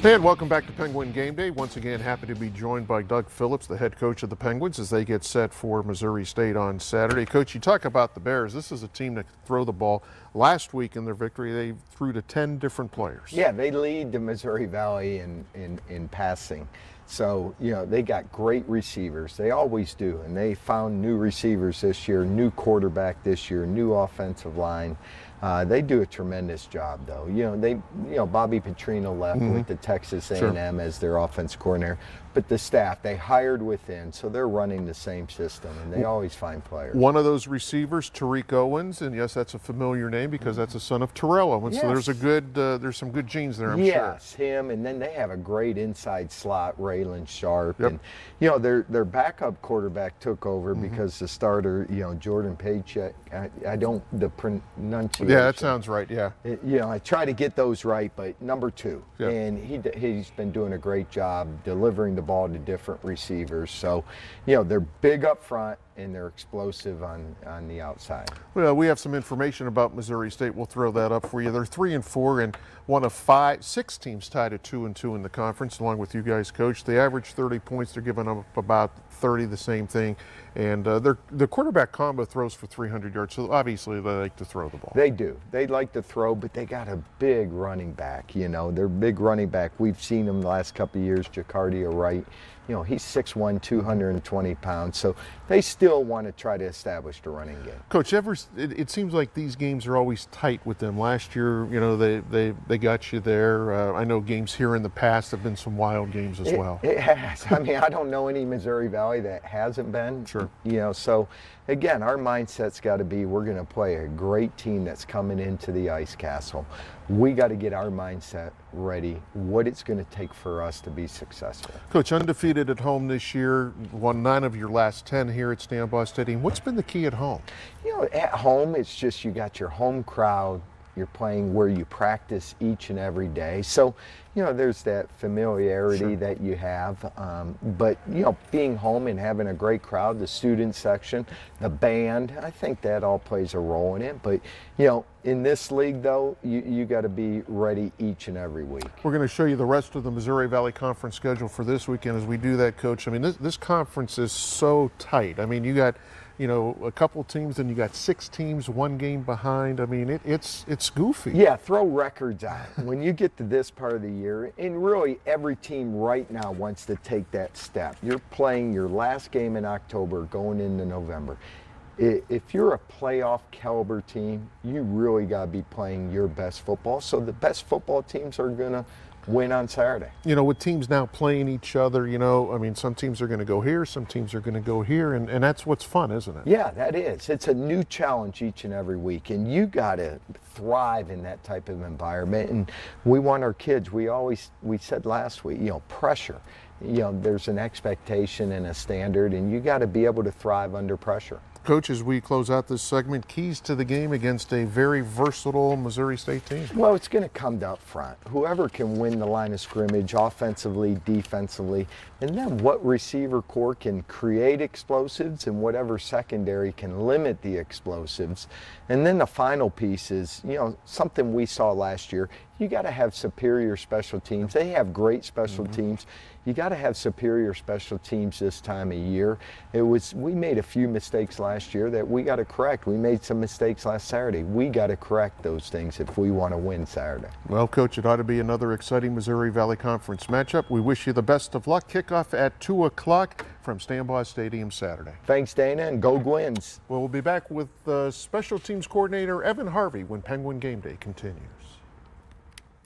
And welcome back to Penguin Game Day. Once again, happy to be joined by Doug Phillips, the head coach of the Penguins, as they get set for Missouri State on Saturday. Coach, you talk about the Bears. This is a team that can throw the ball. Last week in their victory, they threw to 10 different players. Yeah, they lead the Missouri Valley in passing. So, they got great receivers. They always do. And they found new receivers this year, new quarterback this year, new offensive line. They do a tremendous job, though. Bobby Petrino left with the Texas A&M as their offense coordinator, but the staff, they hired within, so they're running the same system, and they always find players. One of those receivers, Tariq Owens, and yes, that's a familiar name because that's a son of Terrell Owens. Yes. So there's some good genes there, I'm sure. Yes, him, and then they have a great inside slot, Raylan Sharp, and their backup quarterback took over because the starter, Jordan Paycheck, the pronunciation. Yeah, that sounds right. Yeah. I try to get those right, but number two, and he's been doing a great job delivering the ball to different receivers. So, they're big up front and they're explosive on the outside. Well, we have some information about Missouri State. We'll throw that up for you. They're 3-4 and one of 6 teams tied at 2-2 in the conference, along with you guys, Coach. They average 30 points. They're giving up about 30, the same thing. And the quarterback combo throws for 300 yards, so obviously they like to throw the ball. They do. They like to throw, but they got a big running back. Their big running back. We've seen him the last couple of years, Jacardia Wright. He's 6'1", 220 pounds. So they still want to try to establish the running game. Coach, it seems like these games are always tight with them. Last year, they got you there. I know games here in the past have been some wild games as well. It has. I don't know any Missouri Valley that hasn't been. Sure. So again, our mindset's got to be we're going to play a great team that's coming into the Ice Castle. We got to get our mindset ready, what it's going to take for us to be successful. Coach, undefeated at home this year, won 9 of your last 10 here at Stambaugh Stadium. What's been the key at home? At home, it's just you got your home crowd. You're playing where you practice each and every day. So, there's that familiarity that you have. But, being home and having a great crowd, the student section, the band, I think that all plays a role in it. But, in this league, though, you got to be ready each and every week. We're going to show you the rest of the Missouri Valley Conference schedule for this weekend as we do that, Coach. This conference is so tight. You got a couple teams, and you got 6 teams, 1 game behind. It's goofy. Yeah, throw records out. When you get to this part of the year, and really every team right now wants to take that step. You're playing your last game in October, going into November. If you're a playoff caliber team, you really got to be playing your best football. So the best football teams are going to win on Saturday. With teams now playing each other, some teams are going to go here, some teams are going to go here, and that's what's fun, isn't it? Yeah, that is. It's a new challenge each and every week, and you got to thrive in that type of environment. And we want our kids, we said last week, pressure. There's an expectation and a standard, and you got to be able to thrive under pressure. Coach, as we close out this segment, keys to the game against a very versatile Missouri State team. Well, it's going to come to up front. Whoever can win the line of scrimmage offensively, defensively, and then what receiver core can create explosives and whatever secondary can limit the explosives. And then the final piece is, something we saw last year. You got to have superior special teams. They have great special teams. You got to have superior special teams this time of year. We made a few mistakes last year that we got to correct. We made some mistakes last Saturday. We got to correct those things if we want to win Saturday. Well, Coach, it ought to be another exciting Missouri Valley Conference matchup. We wish you the best of luck. Kickoff at 2 o'clock from Stambaugh Stadium Saturday. Thanks, Dana, and go Gwins. We'll be back with Special Teams Coordinator Evan Harvey when Penguin Game Day continues.